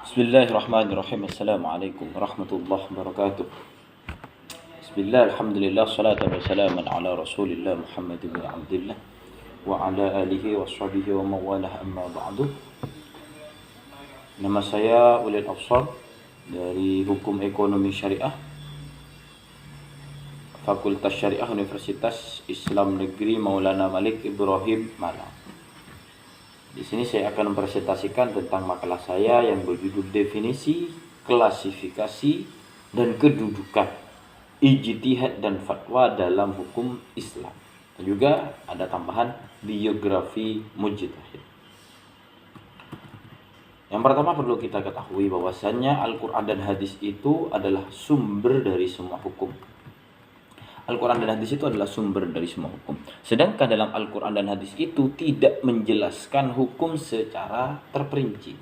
Bismillahirrahmanirrahim. Assalamualaikum warahmatullahi wabarakatuh. Bismillah, alhamdulillah, salatu wassalamu ala rasulillah Muhammad bin Abdullah wa ala alihi wa sahbihi wa mawalah, amma ba'du. Nama saya Ulil Absar dari Hukum Ekonomi Syariah, Fakultas Syariah Universitas Islam Negeri Maulana Malik Ibrahim, Malang. Di sini saya akan mempresentasikan tentang makalah saya yang berjudul definisi, klasifikasi, dan kedudukan ijtihad dan fatwa dalam hukum Islam. Dan juga ada tambahan biografi mujtahid. Yang pertama perlu kita ketahui bahwasannya Al-Quran dan hadis itu adalah sumber dari semua hukum. Al-Quran dan hadis itu adalah sumber dari semua hukum. Sedangkan dalam Al-Quran dan hadis itu tidak menjelaskan hukum secara terperinci,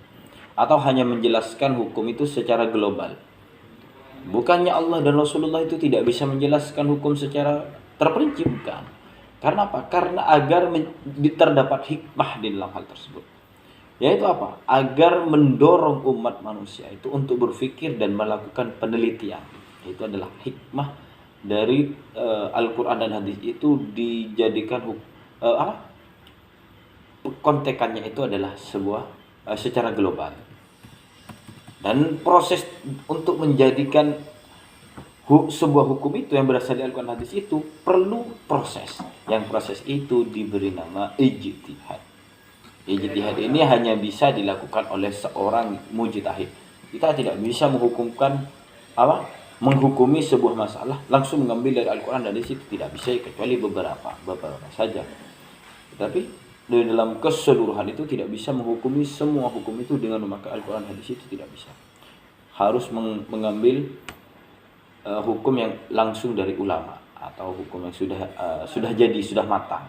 atau hanya menjelaskan hukum itu secara global. Bukannya Allah dan Rasulullah itu tidak bisa menjelaskan hukum secara terperinci, bukan. Karena apa? Karena agar terdapat hikmah di dalam hal tersebut. Yaitu apa? Agar mendorong umat manusia itu untuk berpikir dan melakukan penelitian. Itu adalah hikmah dari Al-Quran dan hadis itu dijadikan kontekannya itu adalah sebuah secara global. Dan proses untuk menjadikan sebuah hukum itu yang berasal dari Al-Quran dan hadis itu perlu proses. Yang proses itu diberi nama ijtihad. Ijtihad ini hanya bisa dilakukan oleh seorang mujtahid. Kita tidak bisa menghukumi sebuah masalah langsung mengambil dari Al-Quran dan hadis, itu tidak bisa, kecuali beberapa saja. Tetapi di dalam keseluruhan itu tidak bisa menghukumi semua hukum itu dengan memakai Al-Quran dan hadis, itu tidak bisa. Harus mengambil hukum yang langsung dari ulama atau hukum yang sudah matang.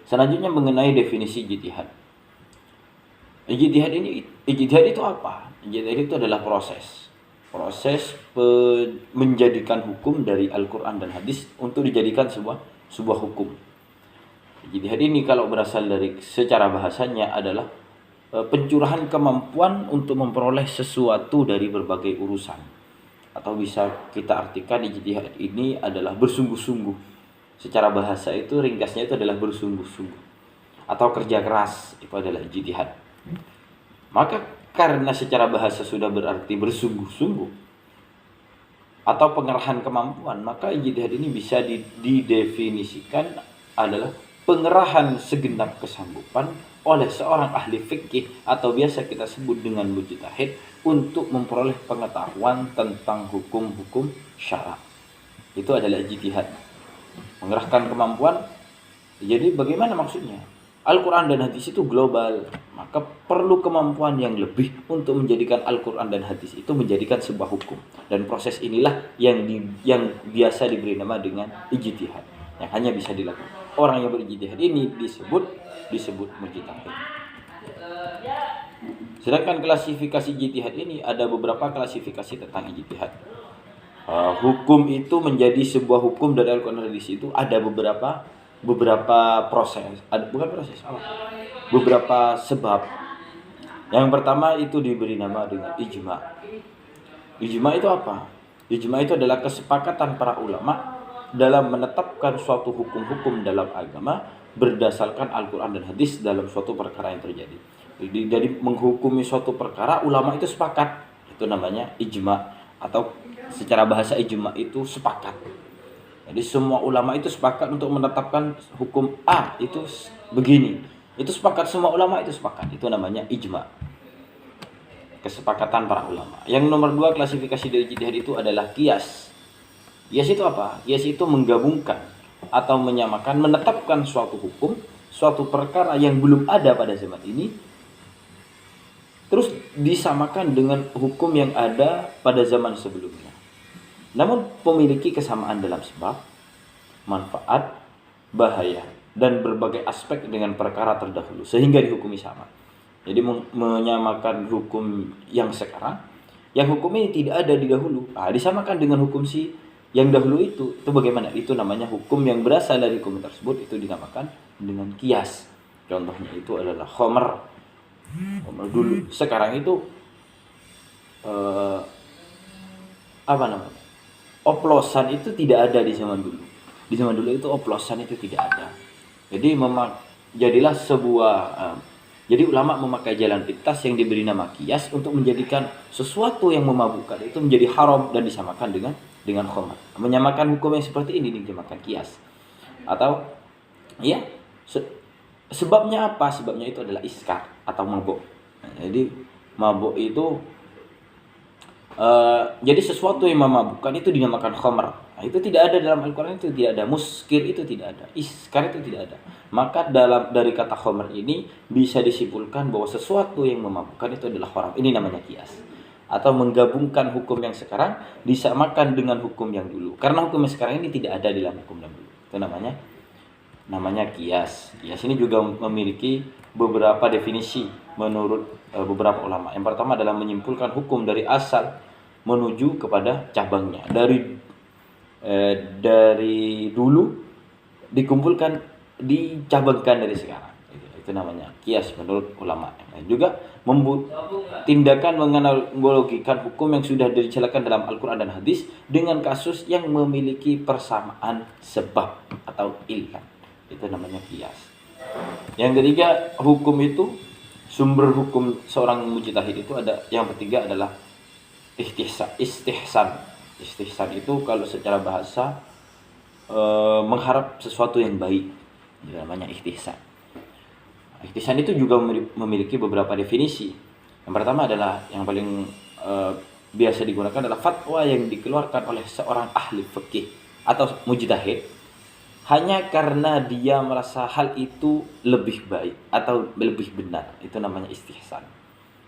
Selanjutnya mengenai definisi ijtihad. Ijtihad itu apa? Ijtihad itu adalah proses menjadikan hukum dari Al-Quran dan hadis untuk dijadikan sebuah hukum. Ijtihad ini kalau berasal dari secara bahasanya adalah pencurahan kemampuan untuk memperoleh sesuatu dari berbagai urusan. Atau bisa kita artikan ijtihad ini adalah bersungguh-sungguh. Secara bahasa itu ringkasnya itu adalah bersungguh-sungguh atau kerja keras, itu adalah ijtihad. Maka karena secara bahasa sudah berarti bersungguh-sungguh atau pengerahan kemampuan, maka ijtihad ini bisa didefinisikan adalah pengerahan segenap kesanggupan oleh seorang ahli fikih atau biasa kita sebut dengan mujtahid untuk memperoleh pengetahuan tentang hukum-hukum syara'. Itu adalah ijtihad. Mengerahkan kemampuan. Jadi bagaimana maksudnya? Al-Quran dan hadis itu global, maka perlu kemampuan yang lebih untuk menjadikan Al-Quran dan hadis itu menjadikan sebuah hukum. Dan proses inilah yang biasa diberi nama dengan ijtihad, yang hanya bisa dilakukan orang yang berijtihad ini disebut mujtahid. Sedangkan klasifikasi ijtihad ini ada beberapa klasifikasi tentang ijtihad. Hukum itu menjadi sebuah hukum dari Al-Quran dan hadis itu ada beberapa proses, beberapa sebab. Yang pertama itu diberi nama dengan ijma'. Ijma' itu apa? Ijma' itu adalah kesepakatan para ulama dalam menetapkan suatu hukum-hukum dalam agama berdasarkan Al-Quran dan hadis dalam suatu perkara yang terjadi. Jadi menghukumi suatu perkara ulama itu sepakat, itu namanya ijma', atau secara bahasa ijma' itu sepakat. Jadi semua ulama itu sepakat untuk menetapkan hukum A itu begini. Itu sepakat, semua ulama itu sepakat. Itu namanya ijma'. Kesepakatan para ulama. Yang nomor 2 klasifikasi dari ijtihad itu adalah qiyas. Qiyas itu apa? Qiyas itu menggabungkan atau menyamakan, menetapkan suatu hukum, suatu perkara yang belum ada pada zaman ini, terus disamakan dengan hukum yang ada pada zaman sebelumnya. Namun memiliki kesamaan dalam sebab, manfaat, bahaya, dan berbagai aspek dengan perkara terdahulu sehingga dihukumi sama. Jadi menyamakan hukum yang sekarang, yang hukum ini tidak ada di dahulu, disamakan dengan hukum si yang dahulu itu bagaimana? Itu namanya hukum yang berasal dari hukum tersebut, itu dinamakan dengan qiyas. Contohnya itu adalah khomer dulu. Sekarang itu eh, apa namanya, oplosan itu tidak ada di zaman dulu. Di zaman dulu itu oplosan itu tidak ada. Jadi jadilah sebuah jadi ulama memakai jalan pintas yang diberi nama kias untuk menjadikan sesuatu yang memabukkan itu menjadi haram dan disamakan dengan khamar. Menyamakan hukum yang seperti ini dinamakan kias. Atau ya sebabnya apa? Sebabnya itu adalah iskar atau mabuk. Jadi mabuk itu jadi sesuatu yang memabukkan itu dinamakan khamar. Nah, itu tidak ada dalam Al-Quran, itu tidak ada. Muskir itu tidak ada, iskar itu tidak ada. Maka dari kata khamar ini bisa disimpulkan bahwa sesuatu yang memabukkan itu adalah haram. Ini namanya kias. Atau menggabungkan hukum yang sekarang disamakan dengan hukum yang dulu. Karena hukum yang sekarang ini tidak ada dalam hukum yang dulu. Itu namanya kias. Kias ini juga memiliki beberapa definisi menurut beberapa ulama. Yang pertama adalah menyimpulkan hukum dari asal menuju kepada cabangnya. Dari dulu dikumpulkan, dicabangkan dari sekarang. Itu namanya kias menurut ulama. Dan juga tindakan menganalogikan hukum yang sudah dicelakan dalam Al-Quran dan hadis dengan kasus yang memiliki persamaan sebab atau ilham. Itu namanya kias. Yang ketiga, hukum itu, sumber hukum seorang mujtahid itu ada. Yang ketiga adalah istihsan. Istihsan itu kalau secara bahasa mengharap sesuatu yang baik. Itu namanya istihsan. Istihsan itu juga memiliki beberapa definisi. Yang pertama adalah yang paling biasa digunakan adalah fatwa yang dikeluarkan oleh seorang ahli fikih atau mujtahid hanya karena dia merasa hal itu lebih baik atau lebih benar. Itu namanya istihsan.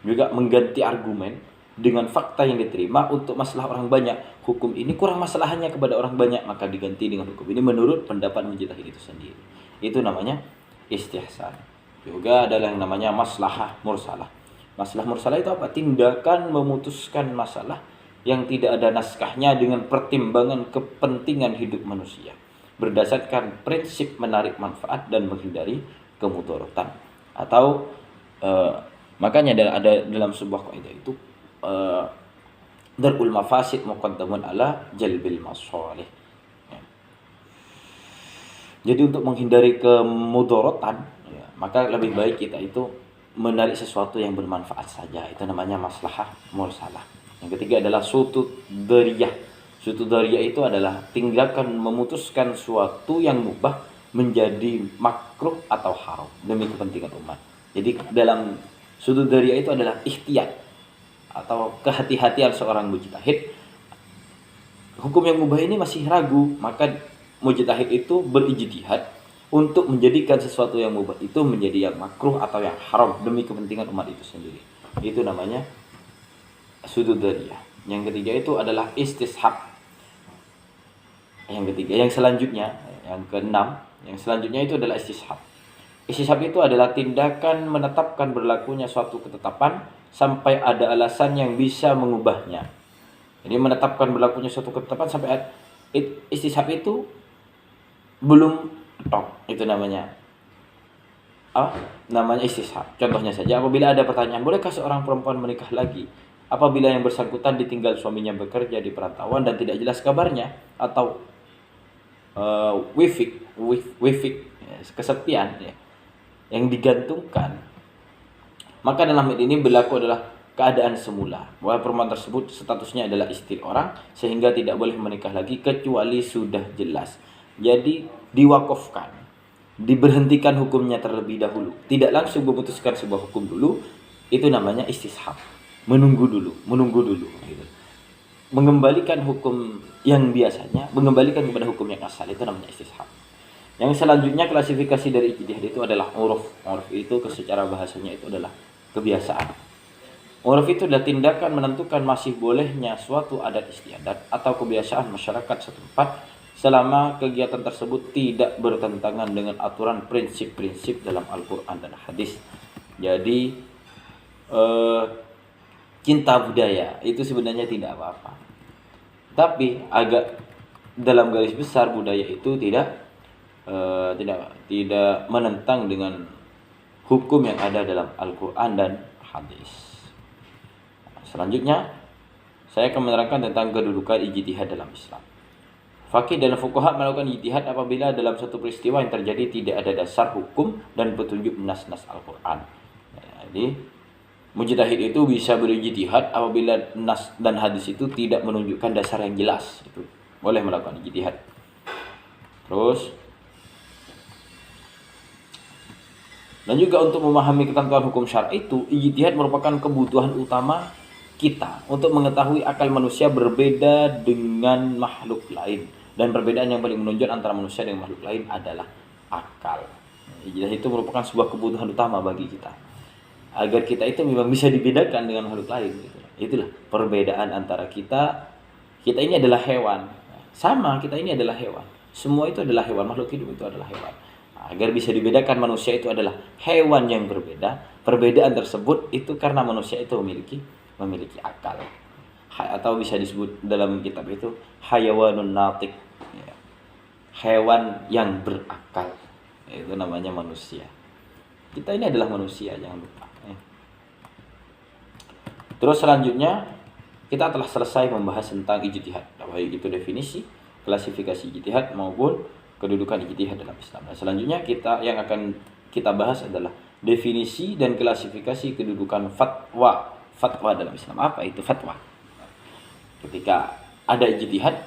Juga mengganti argumen dengan fakta yang diterima untuk masalah orang banyak. Hukum ini kurang masalahnya kepada orang banyak, maka diganti dengan hukum ini menurut pendapat mujtahid itu sendiri. Itu namanya istihsan. Juga ada yang namanya maslahah mursalah. Masalah mursalah itu apa? Tindakan memutuskan masalah yang tidak ada naskahnya dengan pertimbangan kepentingan hidup manusia, berdasarkan prinsip menarik manfaat dan menghindari kemudaratan. Atau makanya ada dalam sebuah kaidah itu darul mafasid muqaddamun ala jalbil masalih. Ya. Jadi untuk menghindari kemudaratan, ya, maka lebih baik kita itu menarik sesuatu yang bermanfaat saja. Itu namanya maslahah mursalah. Yang ketiga adalah sutut dariyah. Sutut dariyah itu adalah tindakan memutuskan suatu yang mubah menjadi makruh atau haram demi kepentingan umat. Jadi dalam sutut dariyah itu adalah ikhtiyat atau kehati-hatian seorang mujtahid. Hukum yang mubah ini masih ragu, maka mujtahid itu berijtihad untuk menjadikan sesuatu yang mubah itu menjadi yang makruh atau yang haram demi kepentingan umat itu sendiri. Itu namanya sudud dariyah. Yang ketiga itu adalah istishab. Yang selanjutnya, yang keenam, yang selanjutnya itu adalah istishab. Istishab itu adalah tindakan menetapkan berlakunya suatu ketetapan sampai ada alasan yang bisa mengubahnya. Jadi menetapkan berlakunya suatu ketetapan sampai istishab itu belum tok. Itu namanya namanya istishab. Contohnya saja, apabila ada pertanyaan, bolehkah seorang perempuan menikah lagi apabila yang bersangkutan ditinggal suaminya bekerja di perantauan dan tidak jelas kabarnya, atau wifik kesepian ya, yang digantungkan, maka dalam hal ini berlaku adalah keadaan semula, bahwa perempuan tersebut statusnya adalah istri orang sehingga tidak boleh menikah lagi kecuali sudah jelas. Jadi diwakafkan, diberhentikan hukumnya terlebih dahulu, tidak langsung memutuskan sebuah hukum dulu. Itu namanya istishab, menunggu dulu gitu. Mengembalikan hukum yang biasanya, mengembalikan kepada hukum yang asal, itu namanya istishab. Yang selanjutnya klasifikasi dari ijtihad itu adalah uruf. Uruf itu secara bahasanya itu adalah kebiasaan. Uruf itu adalah tindakan menentukan masih bolehnya suatu adat istiadat atau kebiasaan masyarakat setempat selama kegiatan tersebut tidak bertentangan dengan aturan prinsip-prinsip dalam Al-Quran dan hadis. Jadi cinta budaya itu sebenarnya tidak apa-apa. Tapi agak dalam garis besar budaya itu tidak menentang dengan hukum yang ada dalam Al-Quran dan hadis. Selanjutnya saya akan menerangkan tentang kedudukan ijtihad dalam Islam. Faqih dan fuqaha melakukan ijtihad apabila dalam suatu peristiwa yang terjadi tidak ada dasar hukum dan petunjuk nas-nas Al-Qur'an. Jadi mujtahid itu bisa berijtihad apabila nas dan hadis itu tidak menunjukkan dasar yang jelas. Itu boleh melakukan ijtihad. Terus dan juga untuk memahami ketentuan hukum syar'i itu, ijtihad merupakan kebutuhan utama kita untuk mengetahui akal manusia berbeda dengan makhluk lain. Dan perbedaan yang paling menonjol antara manusia dengan makhluk lain adalah akal. Ijtihad itu merupakan sebuah kebutuhan utama bagi kita, agar kita itu memang bisa dibedakan dengan makhluk lain. Itulah perbedaan antara kita. Kita ini adalah hewan. Sama, kita ini adalah hewan. Semua itu adalah hewan, makhluk hidup itu adalah hewan. Agar bisa dibedakan manusia itu adalah hewan yang berbeda. Perbedaan tersebut itu karena manusia itu memiliki akal. Atau bisa disebut dalam kitab itu hayawanun natik, ya. Hewan yang berakal. Itu namanya manusia. Kita ini adalah manusia, jangan lupa. Terus selanjutnya kita telah selesai membahas tentang ijtihad, baik itu definisi, klasifikasi ijtihad maupun kedudukan ijtihad dalam Islam. Nah, selanjutnya yang akan kita bahas adalah definisi dan klasifikasi kedudukan fatwa. Fatwa dalam Islam. Apa itu fatwa? Ketika ada ijtihad,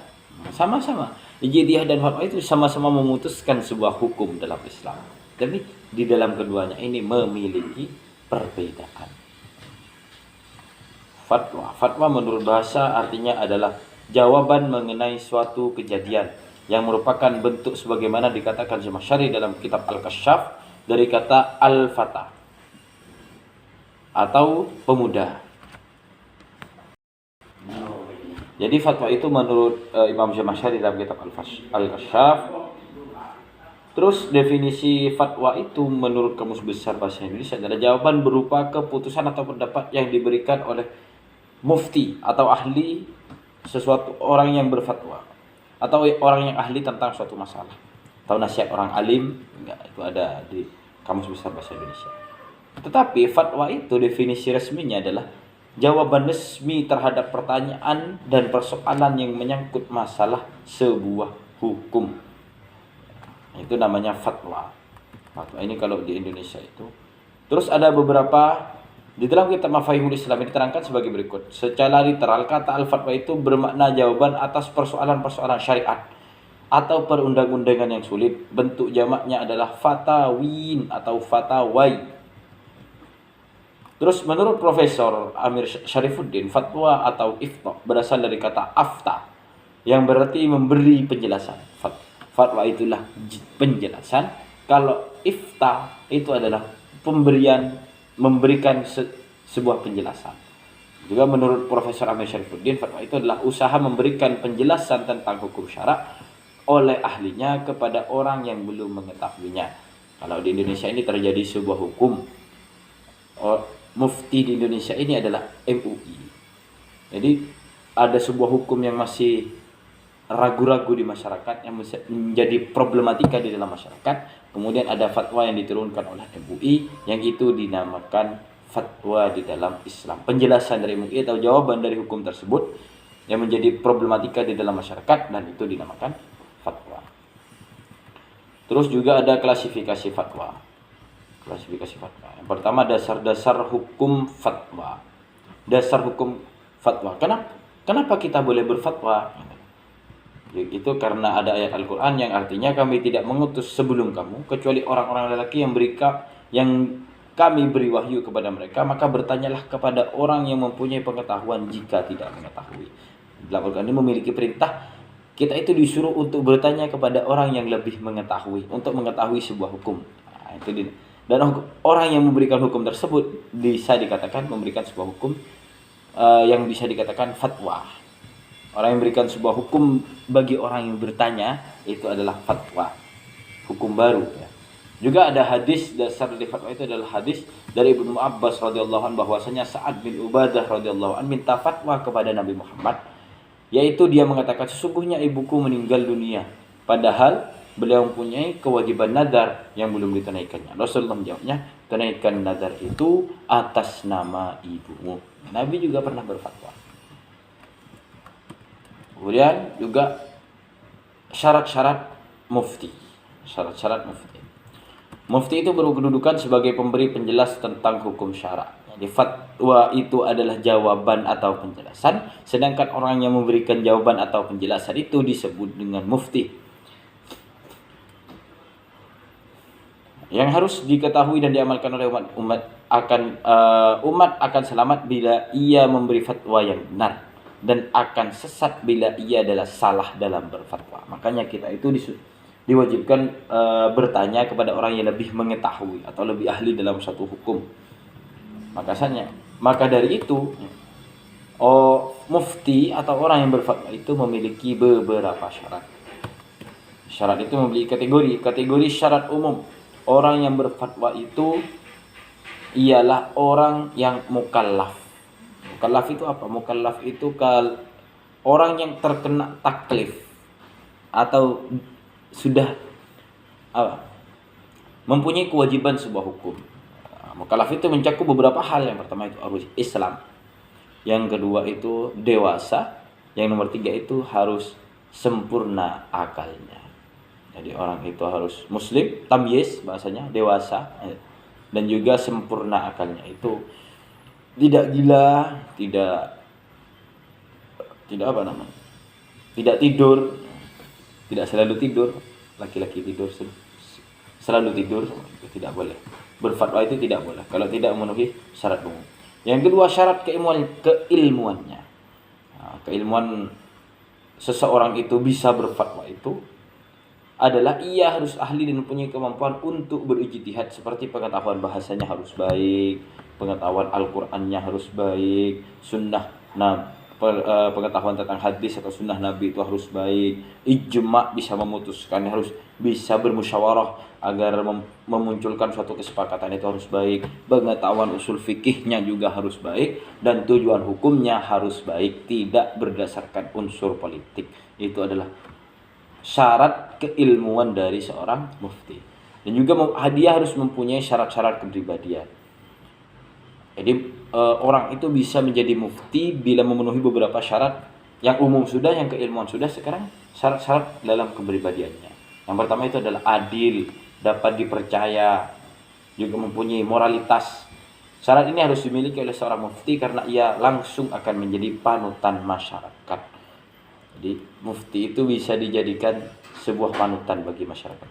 sama-sama ijtihad dan fatwa itu sama-sama memutuskan sebuah hukum dalam Islam. Tapi di dalam keduanya ini memiliki perbedaan. Fatwa menurut bahasa artinya adalah jawaban mengenai suatu kejadian yang merupakan bentuk sebagaimana dikatakan Zamakhsyari dalam kitab Al-Kasyaf dari kata al-fata atau pemuda. Jadi fatwa itu menurut Imam Zamakhsyari dalam kitab Al-Kasyaf. Terus definisi fatwa itu menurut Kamus Besar Bahasa Indonesia adalah jawaban berupa keputusan atau pendapat yang diberikan oleh mufti atau ahli sesuatu, orang yang berfatwa atau orang yang ahli tentang suatu masalah, atau nasihat orang alim. Itu ada di Kamus Besar Bahasa Indonesia. Tetapi fatwa itu definisi resminya adalah jawaban resmi terhadap pertanyaan dan persoalan yang menyangkut masalah sebuah hukum. Itu namanya fatwa. Fatwa ini kalau di Indonesia itu. Terus ada beberapa di dalam kitab Mafahimul Islam ini diterangkan sebagai berikut. Secara literal kata al-fatwa itu bermakna jawaban atas persoalan-persoalan syariat atau perundang-undangan yang sulit. Bentuk jamaknya adalah fatawin atau fatawai. Terus menurut Profesor Amir Syarifuddin, fatwa atau ifta berasal dari kata afta yang berarti memberi penjelasan. Fatwa itulah penjelasan. Kalau ifta itu adalah memberikan sebuah penjelasan. Juga menurut Profesor Amir Syarifuddin, fatwa itu adalah usaha memberikan penjelasan tentang hukum syarak oleh ahlinya kepada orang yang belum mengetahuinya. Kalau di Indonesia ini terjadi sebuah hukum, mufti di Indonesia ini adalah MUI. Jadi ada sebuah hukum yang masih ragu-ragu di masyarakat, yang menjadi problematika di dalam masyarakat. Kemudian ada fatwa yang diturunkan oleh MUI yang itu dinamakan fatwa di dalam Islam. Penjelasan dari MUI atau jawaban dari hukum tersebut yang menjadi problematika di dalam masyarakat, dan itu dinamakan fatwa. Terus juga ada klasifikasi fatwa. Klasifikasi fatwa. Yang pertama, dasar-dasar hukum fatwa. Dasar hukum fatwa. Kenapa kita boleh berfatwa? Itu karena ada ayat Al-Quran yang artinya kami tidak mengutus sebelum kamu kecuali orang-orang lelaki yang kami beri wahyu kepada mereka, maka bertanyalah kepada orang yang mempunyai pengetahuan jika tidak mengetahui. Dalam Al-Quran ini memiliki perintah kita itu disuruh untuk bertanya kepada orang yang lebih mengetahui, untuk mengetahui sebuah hukum. Nah, itu dia. Dan orang yang memberikan hukum tersebut bisa dikatakan memberikan sebuah hukum yang bisa dikatakan fatwa. Orang yang memberikan sebuah hukum bagi orang yang bertanya itu adalah fatwa, hukum baru. Ya. Juga ada hadis dasar dari fatwa itu adalah hadis dari Ibnu Abbas radhiyallahu anhu bahwasanya Sa'ad bin Ubadah radhiyallahu anhu minta fatwa kepada Nabi Muhammad, yaitu dia mengatakan sesungguhnya ibuku meninggal dunia, padahal beliau mempunyai kewajiban nadar yang belum ditunaikannya. Rasulullah menjawabnya, tunaikan nadar itu atas nama ibumu. Nabi juga pernah berfatwa. Kemudian juga syarat-syarat mufti. Syarat-syarat mufti. Mufti itu berkedudukan sebagai pemberi penjelas tentang hukum syara. Jadi fatwa itu adalah jawaban atau penjelasan, sedangkan orang yang memberikan jawaban atau penjelasan itu disebut dengan mufti. Yang harus diketahui dan diamalkan oleh umat akan selamat bila ia memberi fatwa yang benar, dan akan sesat bila ia adalah salah dalam berfatwa. Makanya kita itu diwajibkan bertanya kepada orang yang lebih mengetahui atau lebih ahli dalam satu hukum. Maka dari itu mufti atau orang yang berfatwa itu memiliki beberapa syarat. Syarat itu memiliki kategori syarat umum. Orang yang berfatwa itu ialah orang yang mukallaf. Mukallaf itu apa? Mukallaf itu orang yang terkena taklif atau sudah mempunyai kewajiban sebuah hukum. Mukallaf itu mencakup beberapa hal. Yang pertama itu harus Islam. Yang kedua itu dewasa. Yang nomor 3 itu harus sempurna akalnya. Jadi orang itu harus muslim, tamyiz bahasanya, dewasa, dan juga sempurna akalnya. Itu tidak gila, tidak tidur, tidak selalu tidur. Laki-laki tidur selalu tidur, itu tidak boleh. Berfatwa itu tidak boleh kalau tidak memenuhi syarat umum. Yang kedua, syarat keilmuannya. Keilmuan seseorang itu bisa berfatwa itu adalah ia harus ahli dan mempunyai kemampuan untuk berijtihad, seperti pengetahuan bahasanya harus baik, pengetahuan Al-Qur'annya harus baik, pengetahuan tentang hadis atau sunnah Nabi itu harus baik, ijma' bisa memutuskan, harus bisa bermusyawarah agar memunculkan suatu kesepakatan itu harus baik, pengetahuan usul fikihnya juga harus baik, dan tujuan hukumnya harus baik, tidak berdasarkan unsur politik. Itu adalah syarat keilmuan dari seorang mufti. Dan juga dia harus mempunyai syarat-syarat kepribadian. Jadi orang itu bisa menjadi mufti bila memenuhi beberapa syarat. Yang umum sudah, yang keilmuan sudah, sekarang syarat-syarat dalam kepribadiannya. Yang pertama itu adalah adil, dapat dipercaya, juga mempunyai moralitas. Syarat ini harus dimiliki oleh seorang mufti karena ia langsung akan menjadi panutan masyarakat. Jadi mufti itu bisa dijadikan sebuah panutan bagi masyarakat.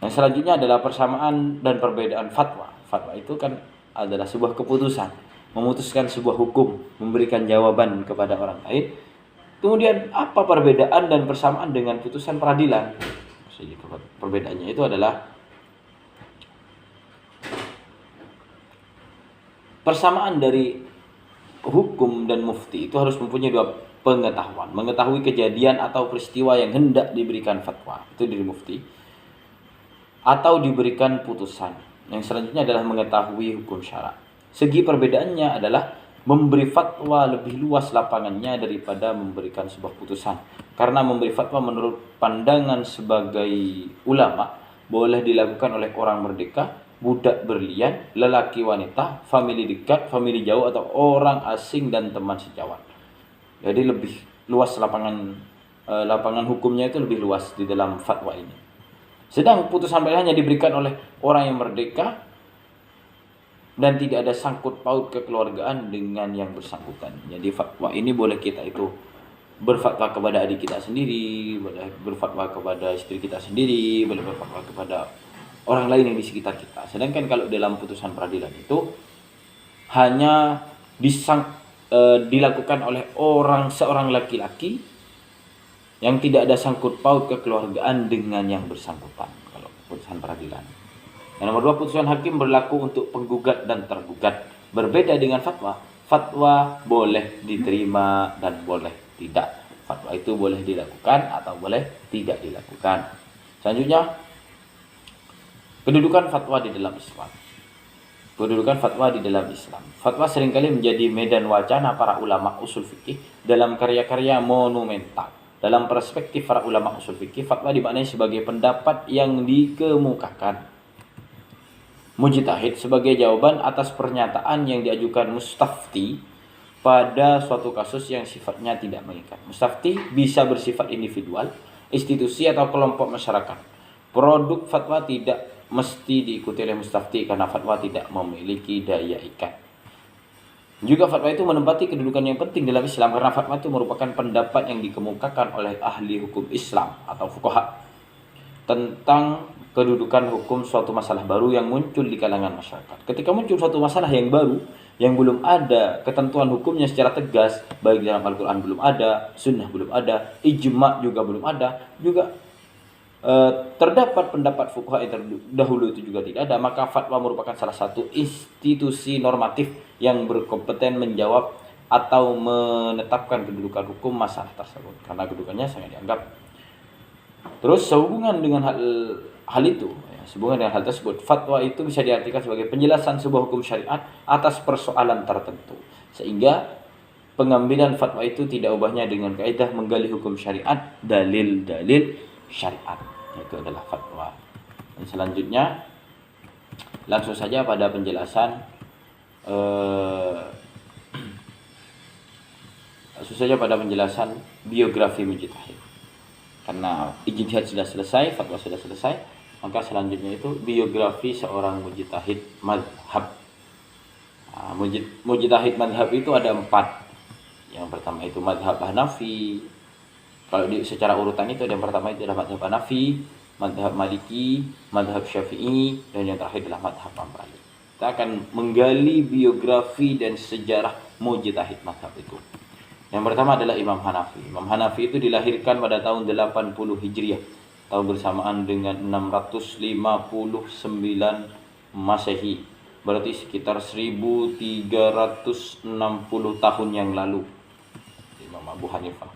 Yang selanjutnya adalah persamaan dan perbedaan fatwa. Fatwa itu kan adalah sebuah keputusan, memutuskan sebuah hukum, memberikan jawaban kepada orang lain. Kemudian apa perbedaan dan persamaan dengan putusan peradilan? Perbedaannya itu adalah persamaan dari hukum dan mufti itu harus mempunyai dua pengetahuan, mengetahui kejadian atau peristiwa yang hendak diberikan fatwa, itu dari mufti, atau diberikan putusan. Yang selanjutnya adalah mengetahui hukum syara. Segi perbedaannya adalah memberi fatwa lebih luas lapangannya daripada memberikan sebuah putusan. Karena memberi fatwa menurut pandangan sebagai ulama boleh dilakukan oleh orang merdeka, budak berlian, lelaki wanita, famili dekat, famili jauh, atau orang asing dan teman sejawat. Jadi lebih luas lapangan hukumnya itu lebih luas di dalam fatwa ini. Sedang putusan hanya diberikan oleh orang yang merdeka dan tidak ada sangkut paut kekeluargaan dengan yang bersangkutan. Jadi fatwa ini boleh kita itu berfatwa kepada adik kita sendiri, boleh berfatwa kepada istri kita sendiri, boleh berfatwa kepada orang lain yang di sekitar kita. Sedangkan kalau dalam putusan peradilan itu hanya dilakukan oleh seorang laki-laki yang tidak ada sangkut paut kekeluargaan dengan yang bersangkutan kalau putusan peradilan. Yang nomor 2, putusan hakim berlaku untuk penggugat dan tergugat. Berbeda dengan fatwa. Fatwa boleh diterima dan boleh tidak. Fatwa itu boleh dilakukan atau boleh tidak dilakukan. Selanjutnya, kedudukan fatwa di dalam Islam. Kedudukan fatwa di dalam Islam. Fatwa seringkali menjadi medan wacana para ulama usul fikih dalam karya-karya monumental. Dalam perspektif para ulama usul fikih, fatwa dimaknai sebagai pendapat yang dikemukakan mujtahid sebagai jawaban atas pernyataan yang diajukan mustafti, pada suatu kasus yang sifatnya tidak mengikat. Mustafti bisa bersifat individual, institusi atau kelompok masyarakat. Produk fatwa tidak mesti diikuti oleh mustafti karena fatwa tidak memiliki daya ikat. Juga fatwa itu menempati kedudukan yang penting dalam Islam karena fatwa itu merupakan pendapat yang dikemukakan oleh ahli hukum Islam atau fuqaha tentang kedudukan hukum suatu masalah baru yang muncul di kalangan masyarakat. Ketika muncul suatu masalah yang baru, yang belum ada ketentuan hukumnya secara tegas, baik dalam Al-Quran belum ada, sunnah belum ada, ijma' juga belum ada, juga terdapat pendapat fuqaha yang terdahulu itu juga tidak ada, maka fatwa merupakan salah satu institusi normatif yang berkompeten menjawab atau menetapkan kedudukan hukum masalah tersebut karena kedudukannya sangat dianggap. Terus sehubungan dengan hal itu, sehubungan dengan hal tersebut, fatwa itu bisa diartikan sebagai penjelasan sebuah hukum syariat atas persoalan tertentu. Sehingga pengambilan fatwa itu tidak ubahnya dengan kaidah menggali hukum syariat, dalil-dalil syariat. Itu adalah fatwa. Dan selanjutnya langsung saja pada penjelasan biografi mujtahid. Karena ijtihad sudah selesai, fatwa sudah selesai, maka selanjutnya itu biografi seorang mujtahid madhab. Mujtahid madhab itu ada 4. Yang pertama itu madhab Hanafi. Kalau secara urutan itu yang pertama itu adalah madhab Hanafi, madhab Maliki, madhab Syafi'i, dan yang terakhir adalah madhab Hambali. Kita akan menggali biografi dan sejarah mujtahid madhab itu. Yang pertama adalah Imam Hanafi. Imam Hanafi itu dilahirkan pada tahun 80 Hijriah, tahun bersamaan dengan 659 Masehi. Berarti sekitar 1360 tahun yang lalu. Imam Abu Hanifah.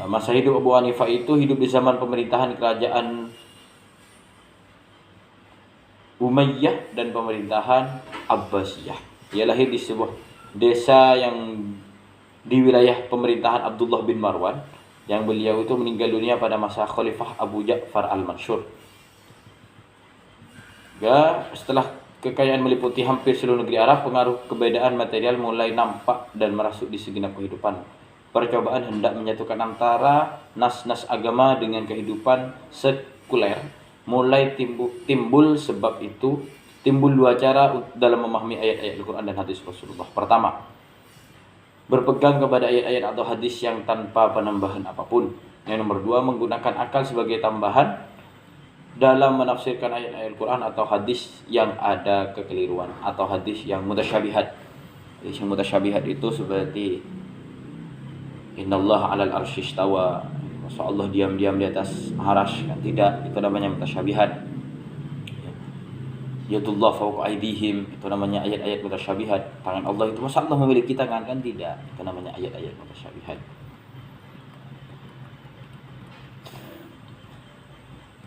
Masa hidup Abu Hanifah itu hidup di zaman pemerintahan kerajaan Umayyah dan pemerintahan Abbasiyah. Ia lahir di sebuah desa yang di wilayah pemerintahan Abdullah bin Marwan, yang beliau itu meninggal dunia pada masa Khalifah Abu Ja'far al-Mansur. Ya, setelah kekayaan meliputi hampir seluruh negeri Arab, pengaruh kebedaan material mulai nampak dan merasuk di segenap kehidupan. Percobaan hendak menyatukan antara nas-nas agama dengan kehidupan sekuler mulai timbul. Sebab itu timbul 2 cara dalam memahami ayat-ayat Al-Quran dan hadis Rasulullah. Pertama, berpegang kepada ayat-ayat atau hadis yang tanpa penambahan apapun. Yang nomor 2, menggunakan akal sebagai tambahan dalam menafsirkan ayat-ayat Al-Quran atau hadis yang ada kekeliruan atau hadis yang mutasyabihat. Hadis yang mutasyabihat itu seperti Innallaha 'alal arsy istawa. Maksud Allah diam-diam di atas arasy, kan tidak, itu namanya mutasyabihat. Yadullah fawqa aydihim, itu namanya ayat-ayat mutasyabihat. Tangan Allah itu, masa Allah memiliki tangan, kan tidak, itu namanya ayat-ayat mutasyabihat.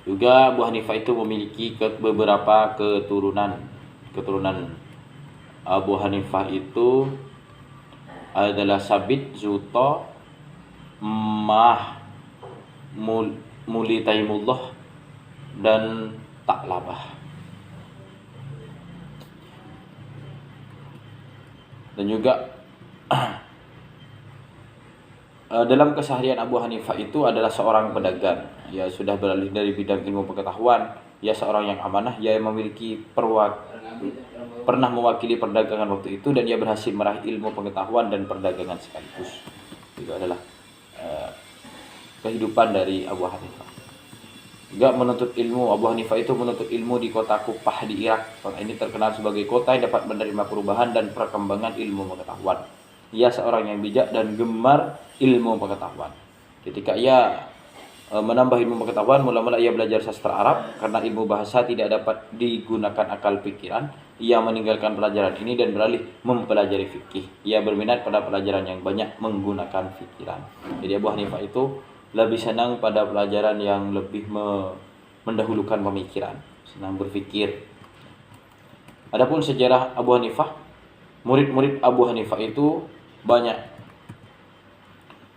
Juga Abu Hanifah itu memiliki beberapa keturunan. Keturunan Abu Hanifah itu adalah Sabit, Zuta, Muli Taimullah, dan Taklabah. Dan juga dalam keseharian Abu Hanifah itu adalah seorang pedagang. Ia sudah beralih dari bidang ilmu pengetahuan. Ia seorang yang amanah. Ia memiliki pernah mewakili perdagangan waktu itu, dan ia berhasil meraih ilmu pengetahuan dan perdagangan sekaligus. Itu adalah kehidupan dari Abu Hanifah. Juga menuntut ilmu. Abu Hanifah itu menuntut ilmu di kota Kupah di Irak. Kota ini terkenal sebagai kota yang dapat menerima perubahan dan perkembangan ilmu pengetahuan. Ia seorang yang bijak dan gemar ilmu pengetahuan. Ketika ia menambah ilmu pengetahuan, mula-mula ia belajar sastra Arab. Karena ilmu bahasa tidak dapat digunakan akal pikiran, ia meninggalkan pelajaran ini dan beralih mempelajari fikih. Ia berminat pada pelajaran yang banyak menggunakan pikiran. Jadi Abu Hanifah itu lebih senang pada pelajaran yang lebih mendahulukan pemikiran, senang berpikir. Adapun sejarah Abu Hanifah, murid-murid Abu Hanifah itu banyak,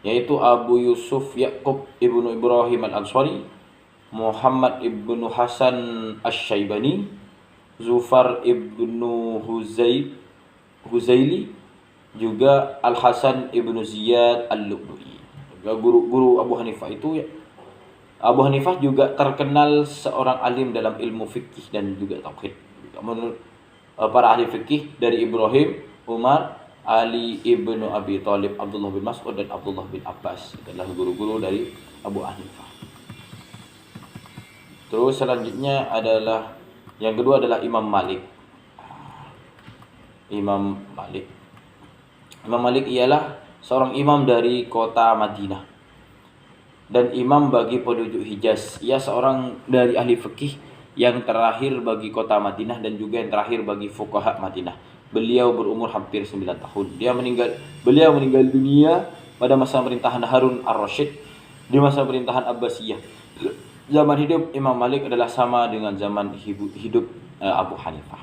yaitu Abu Yusuf Ya'qub ibnu Ibrahim al-Ansari, Muhammad ibnu Hasan Asy-Syaibani, Zufar ibnu Huzaili, juga Al-Hasan Ibnu Ziyad Al-Lu'lu'i. Guru-guru Abu Hanifah itu ya. Abu Hanifah juga terkenal seorang alim dalam ilmu fikih dan juga tauhid. Menurut para ahli fikih dari Ibrahim, Umar, Ali ibnu Abi Thalib, Abdullah bin Mas'ud dan Abdullah bin Abbas adalah guru-guru dari Abu Hanifah. Terus selanjutnya adalah yang kedua adalah Imam Malik. Imam Malik. Imam Malik ialah seorang imam dari kota Madinah dan imam bagi penduduk Hijaz. Ia seorang dari ahli fikih yang terakhir bagi kota Madinah dan juga yang terakhir bagi fuqaha Madinah. Beliau berumur hampir 9 tahun. Beliau meninggal dunia pada masa pemerintahan Harun Ar-Rasyid di masa pemerintahan Abbasiyah. Zaman hidup Imam Malik adalah sama dengan zaman hidup Abu Hanifah.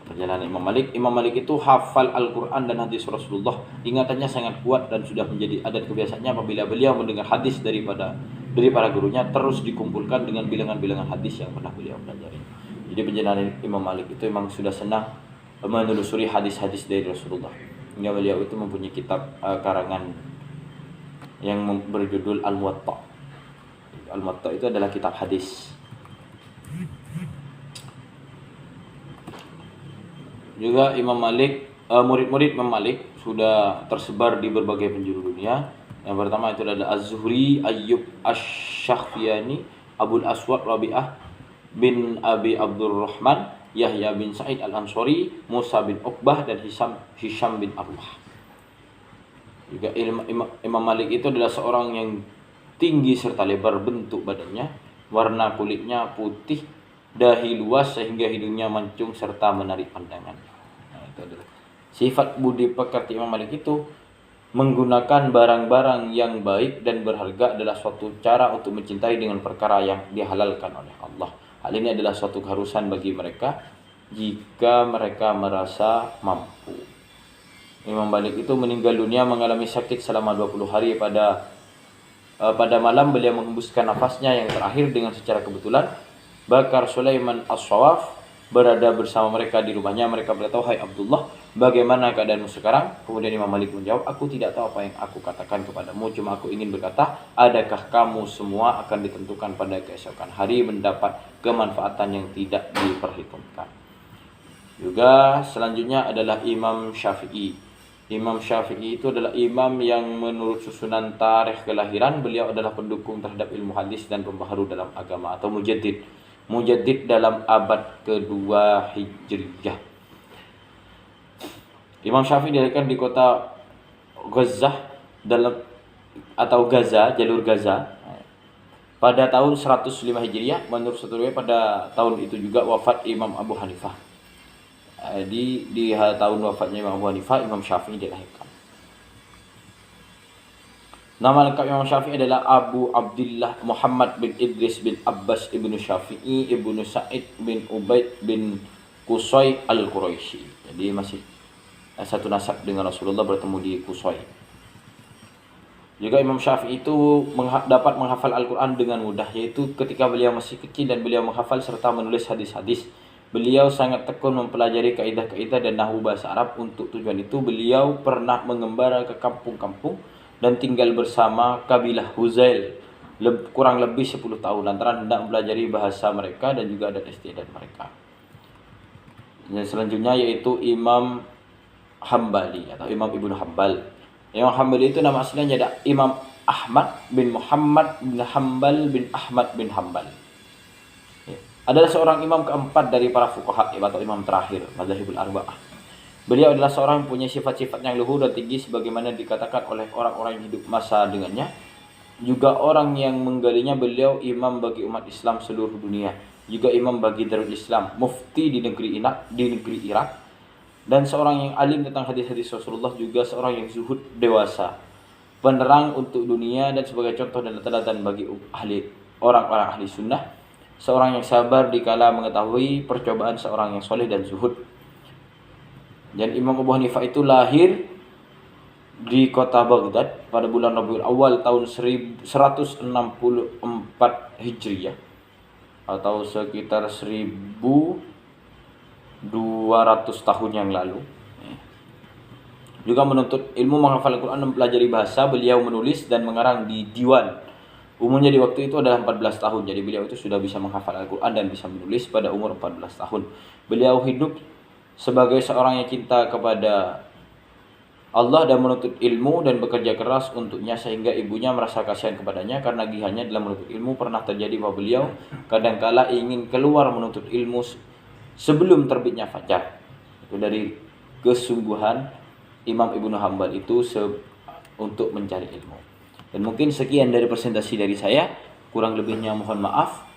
Perjalanan Imam Malik itu hafal Al-Quran dan hadis Rasulullah. Ingatannya sangat kuat dan sudah menjadi adat kebiasaannya apabila beliau mendengar hadis dari para gurunya terus dikumpulkan dengan bilangan-bilangan hadis yang pernah beliau pelajari. Jadi perjalanan Imam Malik itu memang sudah senang menelusuri hadis-hadis dari Rasulullah. Hingga beliau itu mempunyai kitab karangan yang berjudul Al-Muwatta. Al-Muwatta itu adalah kitab hadis. Juga Imam Malik, murid-murid Imam Malik sudah tersebar di berbagai penjuru dunia. Yang pertama itu adalah Az-Zuhri, Ayyub Asy-Syafi'ani, Abul Aswad Rabi'ah bin Abi Abdurrahman, Yahya bin Sa'id Al-Ansari, Musa bin Uqbah dan Hisham bin Arwah. Juga Imam Malik itu adalah seorang yang tinggi serta lebar bentuk badannya, warna kulitnya putih, dahi luas sehingga hidungnya mancung serta menarik pandangan. Nah, itu adalah sifat budi pekerti Imam Malik itu. Menggunakan barang-barang yang baik dan berharga adalah suatu cara untuk mencintai dengan perkara yang dihalalkan oleh Allah. Hal ini adalah suatu keharusan bagi mereka jika mereka merasa mampu. Imam Malik itu meninggal dunia mengalami sakit selama 20 hari. Pada malam beliau menghembuskan nafasnya yang terakhir dengan secara kebetulan. Bakar Sulaiman As-Sawaf berada bersama mereka di rumahnya. Mereka berkata, "Hai Abdullah, bagaimana keadaanmu sekarang?" Kemudian Imam Malik menjawab, "Aku tidak tahu apa yang aku katakan kepadamu. Cuma aku ingin berkata, adakah kamu semua akan ditentukan pada keesokan hari mendapat kemanfaatan yang tidak diperhitungkan." Juga selanjutnya adalah Imam Syafi'i. Imam Syafi'i itu adalah imam yang menurut susunan tarikh kelahiran beliau adalah pendukung terhadap ilmu hadis dan pembaharu dalam agama atau mujaddid dalam abad kedua Hijriyah. Imam Syafi'i dilahirkan di kota Gaza jalur Gaza pada tahun 105 Hijriah. Menurut satu riwayat pada tahun itu juga wafat Imam Abu Hanifah. Di tahun wafatnya Imam Abu Hanifah, Imam Syafi'i dilahirkan. Nama lengkap Imam Syafi'i adalah Abu Abdullah Muhammad bin Idris bin Abbas ibnu Syafi'i ibnu Sa'id bin Ubaid bin Qusay al-Quraisy. Jadi masih satu nasab dengan Rasulullah, bertemu di Qusay. Juga Imam Syafi'i itu dapat menghafal Al-Quran dengan mudah, yaitu ketika beliau masih kecil dan beliau menghafal serta menulis hadis-hadis. Beliau sangat tekun mempelajari kaidah-kaidah dan nahwu bahasa Arab. Untuk tujuan itu beliau pernah mengembara ke kampung-kampung dan tinggal bersama kabilah Huzail kurang lebih 10 tahun lantaran hendak mempelajari bahasa mereka dan juga adat istiadat mereka. Dan selanjutnya yaitu Imam Hambali atau Imam Ibnu Hambal. Imam Hambali itu nama aslinya adalah Imam Ahmad bin Muhammad bin Hambal bin Ahmad bin Hambal. Adalah seorang imam keempat dari para fuqaha atau imam terakhir Madzhabul Arba'ah. Beliau adalah seorang yang punya sifat-sifat yang luhur dan tinggi sebagaimana dikatakan oleh orang-orang yang hidup masa dengannya. Juga orang yang menggalinya. Beliau imam bagi umat Islam seluruh dunia, juga imam bagi Darul Islam, mufti di negeri Irak, dan seorang yang alim tentang hadis-hadis Rasulullah, juga seorang yang zuhud dewasa, penerang untuk dunia dan sebagai contoh dan teladan bagi orang-orang ahli sunnah. Seorang yang sabar dikala mengetahui percobaan seorang yang soleh dan zuhud. Dan Imam Abu Hanifah itu lahir di kota Baghdad pada bulan Rabiul Awal tahun 164 Hijriah atau sekitar 1200 tahun yang lalu. juga menuntut ilmu, menghafal Al-Quran dan mempelajari bahasa. Beliau menulis dan mengarang di diwan. Umurnya di waktu itu adalah 14 tahun. Jadi beliau itu sudah bisa menghafal Al-Quran dan bisa menulis pada umur 14 tahun. Beliau hidup sebagai seorang yang cinta kepada Allah dan menuntut ilmu dan bekerja keras untuknya, sehingga ibunya merasa kasihan kepadanya karena gihannya dalam menuntut ilmu. Pernah terjadi bahwa beliau kadangkala ingin keluar menuntut ilmu sebelum terbitnya fajar. Itu dari kesungguhan Imam Ibnu Hanbal itu untuk mencari ilmu. Dan mungkin sekian dari presentasi dari saya. Kurang lebihnya mohon maaf.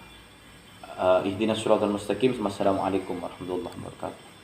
Ihdinas siratal mustaqim. Wassalamualaikum warahmatullahi wabarakatuh.